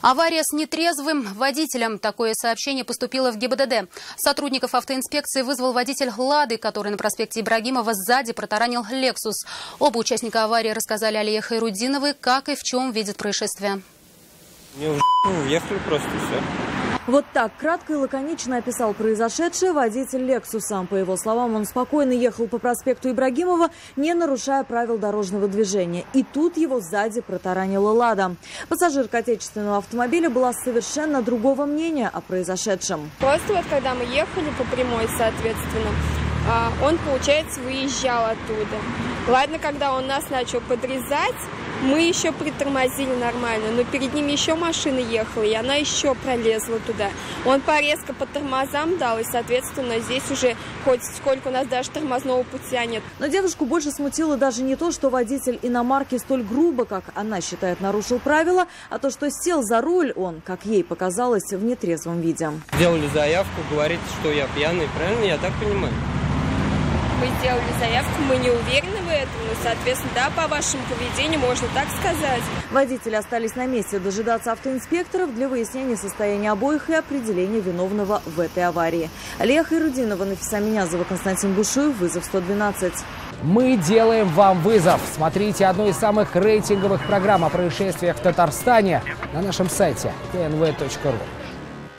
Авария с нетрезвым водителем. Такое сообщение поступило в ГИБДД. Сотрудников автоинспекции вызвал водитель «Лады», который на проспекте Ибрагимова сзади протаранил «Лексус». Оба участника аварии рассказали Алие Хайрудиновой, как и в чем видят происшествие. Не уехали просто, все. Вот так кратко и лаконично описал произошедшее водитель «Лексуса». По его словам, он спокойно ехал по проспекту Ибрагимова, не нарушая правил дорожного движения. И тут его сзади протаранила «Лада». Пассажирка отечественного автомобиля была совершенно другого мнения о произошедшем. Просто вот когда мы ехали по прямой, соответственно, он, получается, выезжал оттуда. Ладно, когда он нас начал подрезать, мы еще притормозили нормально, но перед ним еще машина ехала, и она еще пролезла туда. Он порезко по тормозам дал, и, соответственно, здесь уже хоть сколько у нас даже тормозного путя нет. Но девушку больше смутило даже не то, что водитель иномарки столь грубо, как она считает, нарушил правила, а то, что сел за руль он, как ей показалось, в нетрезвом виде. Сделали заявку, говорите, что я пьяный, правильно? Я так понимаю. Мы сделали заявку, мы не уверены в этом, но, соответственно, да, по вашему поведению можно так сказать. Водители остались на месте дожидаться автоинспекторов для выяснения состояния обоих и определения виновного в этой аварии. Алия Хайрудинова, Нафиса Минязова, Константин Бушуев, «Вызов 112». Мы делаем вам вызов. Смотрите одну из самых рейтинговых программ о происшествиях в Татарстане на нашем сайте tnv.ru.